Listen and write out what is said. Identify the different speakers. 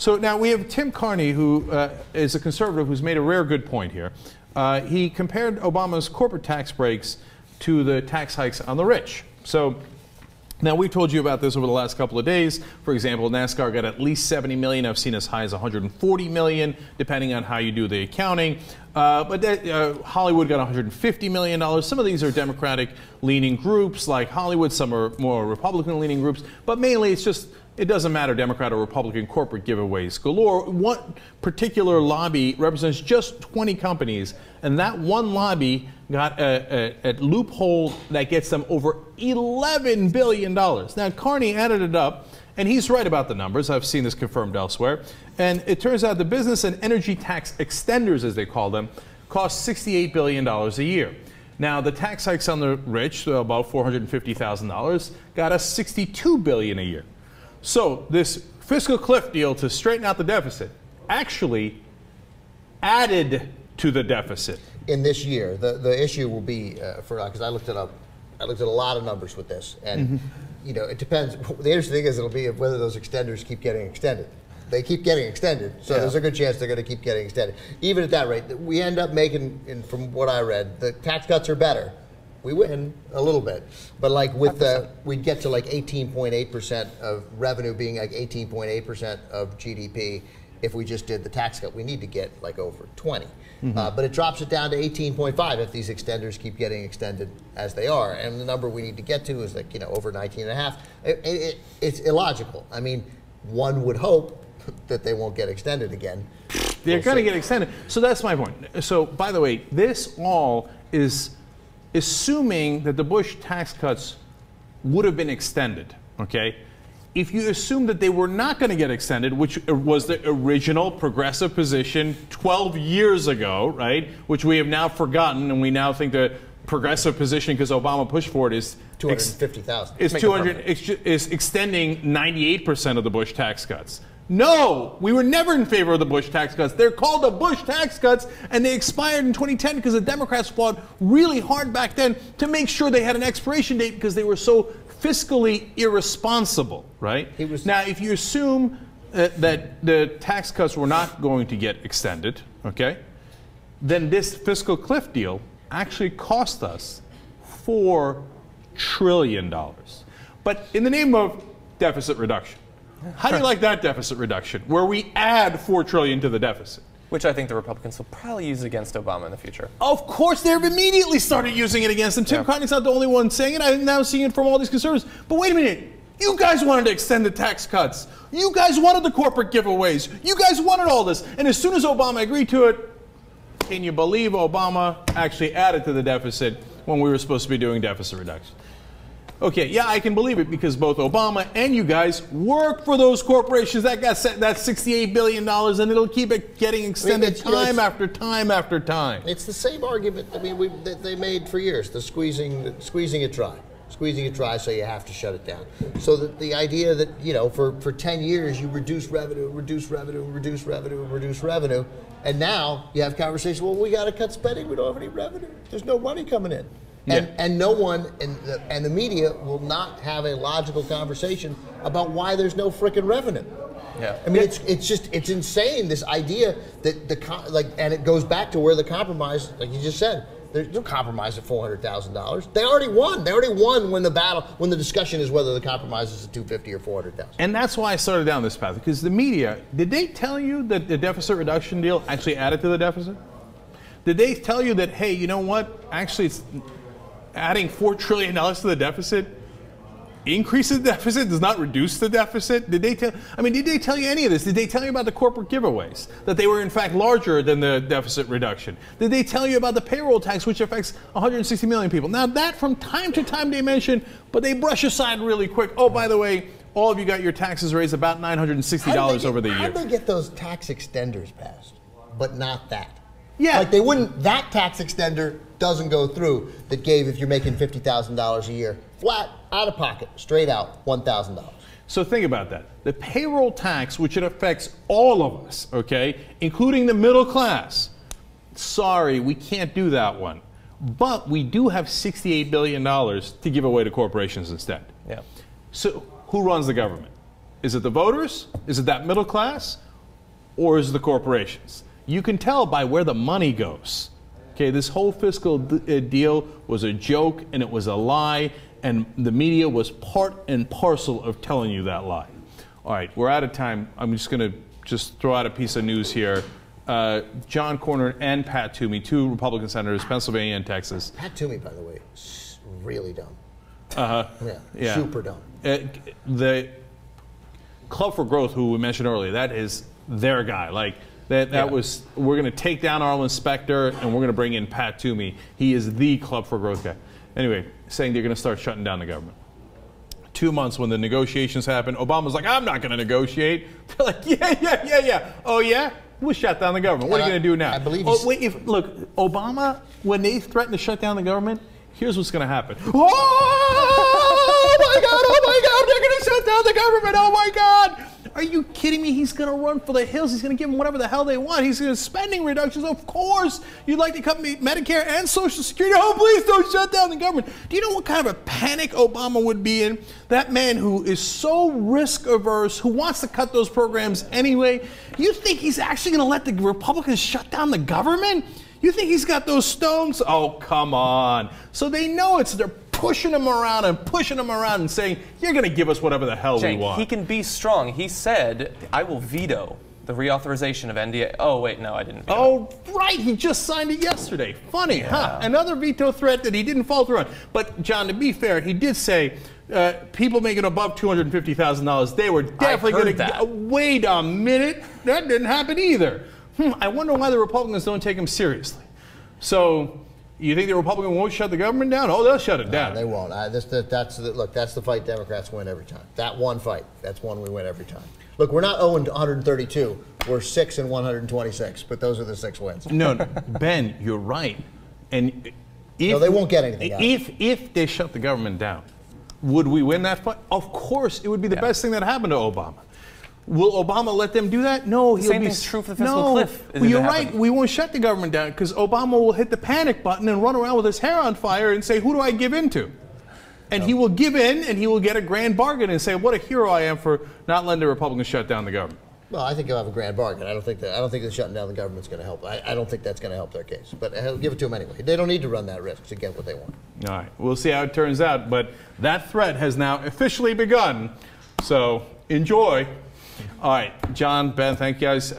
Speaker 1: So now we have Tim Carney, who is a conservative who's made a rare good point here. He compared Obama's corporate tax breaks to the tax hikes on the rich. So now we've told you about this over the last couple of days. For example, NASCAR got at least 70 million. I've seen as high as 140 million, depending on how you do the accounting. Hollywood got $150 million. Some of these are Democratic-leaning groups like Hollywood. Some are more Republican-leaning groups. But mainly it's just, it doesn't matter, Democrat or Republican corporate giveaways galore. One particular lobby represents just 20 companies, and that one lobby got a loophole that gets them over $11 billion. Now, Carney added it up, and he's right about the numbers. I've seen this confirmed elsewhere. And it turns out the business and energy tax extenders, as they call them, cost $68 billion a year. Now, the tax hikes on the rich, about $450,000, got us $62 billion a year. So this fiscal cliff deal to straighten out the deficit actually added to the deficit.
Speaker 2: In this year, the issue will be, because I looked it up, I looked at a lot of numbers with this, and you know, it depends. The interesting thing is it'll be whether those extenders keep getting extended. They keep getting extended, so there's a good chance they're going to keep getting extended. Even at that rate, we end up making, and from what I read, the tax cuts are better. We win a little bit, but like with we'd get to like 18.8% of revenue being like 18.8% of GDP if we just did the tax cut. We need to get like over 20, but it drops it down to 18.5 if these extenders keep getting extended as they are. And the number we need to get to is like, you know, over 19.5. It's illogical. I mean, one would hope that they won't get extended again.
Speaker 1: They're going to get extended. So that's my point. So by the way, this all is assuming that the Bush tax cuts would have been extended, okay? If you assume that they were not going to get extended, which was the original progressive position 12 years ago, right, which we have now forgotten, and we now think the progressive position, because Obama pushed for it, is
Speaker 2: 250,000.
Speaker 1: Is extending 98% of the Bush tax cuts. No, we were never in favor of the Bush tax cuts. They're called the Bush tax cuts, and they expired in 2010 because the Democrats fought really hard back then to make sure they had an expiration date because they were so fiscally irresponsible, right? Now, if you assume that the tax cuts were not going to get extended, okay, then this fiscal cliff deal actually cost us $4 trillion. But in the name of deficit reduction, how do you like that deficit reduction, where we add $4 trillion to the deficit?
Speaker 3: Which I think the Republicans will probably use against Obama in the future.
Speaker 1: Of course, they've immediately started using it against him. Tim Carney's not the only one saying it. I'm now seeing it from all these conservatives. But wait a minute. You guys wanted to extend the tax cuts. You guys wanted the corporate giveaways. You guys wanted all this. And as soon as Obama agreed to it, can you believe Obama actually added to the deficit when we were supposed to be doing deficit reduction? Okay, yeah, I can believe it because both Obama and you guys work for those corporations that got that $68 billion, and it'll keep it getting extended time after time after time.
Speaker 2: It's the same argument that they made for years, the squeezing it dry. Squeezing it dry so you have to shut it down. So that the idea that, you know, for 10 years you reduce revenue, reduce revenue, reduce revenue, reduce revenue, and now you have conversation, well, we got to cut spending, we don't have any revenue. There's no money coming in. And no one, and the media will not have a logical conversation about why there's no frickin' revenue. Yeah. I mean, it's insane, this idea that and it goes back to where the compromise, like you just said, there's no compromise at $400,000. They already won. They already won when the discussion is whether the compromise is at $250,000 or $400,000.
Speaker 1: And that's why I started down this path, because the media, did they tell you that the deficit reduction deal actually added to the deficit? Did they tell you that, hey, you know what, actually it's adding $4 trillion to the deficit increases the deficit, does not reduce the deficit? Did they tell you any of this? Did they tell you about the corporate giveaways, that they were in fact larger than the deficit reduction? Did they tell you about the payroll tax, which affects 160 million people? Now that from time to time they mention, but they brush aside really quick. Oh, by the way, all of you got your taxes raised about $960 over the year.
Speaker 2: How did they get those tax extenders passed, but not that?
Speaker 1: Yeah.
Speaker 2: Like they wouldn't, that tax extender doesn't go through that gave, if you're making $50,000 a year, flat, out of pocket, straight out, $1,000.
Speaker 1: So think about that. The payroll tax, which it affects all of us, okay, including the middle class. Sorry, we can't do that one. But we do have $68 billion to give away to corporations instead.
Speaker 3: Yeah.
Speaker 1: So who runs the government? Is it the voters? Is it that middle class? or is it the corporations? You can tell by where the money goes. Okay, this whole fiscal deal was a joke and it was a lie, and the media was part and parcel of telling you that lie. All right, we're out of time. I'm just going to throw out a piece of news here. John Cornyn and Pat Toomey, two Republican senators, Pennsylvania and Texas.
Speaker 2: Pat Toomey, by the way, is really dumb.
Speaker 1: Yeah,
Speaker 2: super dumb.
Speaker 1: The Club for Growth, who we mentioned earlier, that is their guy. Like that was, we're going to take down Arlen Specter and we're going to bring in Pat Toomey. He is the Club for Growth guy. Anyway, saying they're going to start shutting down the government. 2 months when the negotiations happened, Obama's like, I'm not going to negotiate. They're like, yeah. Oh yeah? We'll shut down the government. What are you going to do now?
Speaker 2: I believe
Speaker 1: look, Obama, when they threaten to shut down the government, here's what's going to happen. Oh my God, they're going to shut down the government. Oh my God. Are you kidding me? He's going to run for the hills. He's going to give them whatever the hell they want. He's going to spending reductions. Of course, you'd like to cut Medicare and Social Security. Oh, please don't shut down the government. Do you know what kind of a panic Obama would be in? That man who is so risk averse, who wants to cut those programs anyway. You think he's actually going to let the Republicans shut down the government? You think he's got those stones? Oh, come on. So they know they're pushing him around and saying, you're going to give us whatever the hell we want.
Speaker 3: He can be strong. He said, I will veto the reauthorization of NDA. Oh, wait, no, I didn't veto
Speaker 1: Oh, right. He just signed it yesterday. Funny, huh? Another veto threat that he didn't fall through on. But, John, to be fair, he did say people making above $250,000, they were definitely going to wait a minute. That didn't happen either. I wonder why the Republicans don't take him seriously. So, you think the Republicans won't shut the government down? Oh, they'll shut it down.
Speaker 2: They won't. That's the fight Democrats win every time. That one fight, that's one we win every time. Look, we're not 0-132. We're 6-126, but those are the 6 wins.
Speaker 1: No, Ben, you're right. And
Speaker 2: no, they won't get anything out.
Speaker 1: If they shut the government down, would we win that fight? Of course, it would be the best thing that happened to Obama. Will Obama let them do that? No.
Speaker 3: The same thing's true for the fiscal cliff.
Speaker 1: Well, you're right. We won't shut the government down because Obama will hit the panic button and run around with his hair on fire and say, who do I give in to? And he will give in and he will get a grand bargain and say, what a hero I am for not letting the Republicans shut down the government.
Speaker 2: Well, I think he'll have a grand bargain. I don't think that shutting down the government's going to help. I don't think that's going to help their case. But he'll give it to them anyway. They don't need to run that risk to get what they want.
Speaker 1: All right. We'll see how it turns out. But that threat has now officially begun. So enjoy. All right, John, Ben, thank you guys.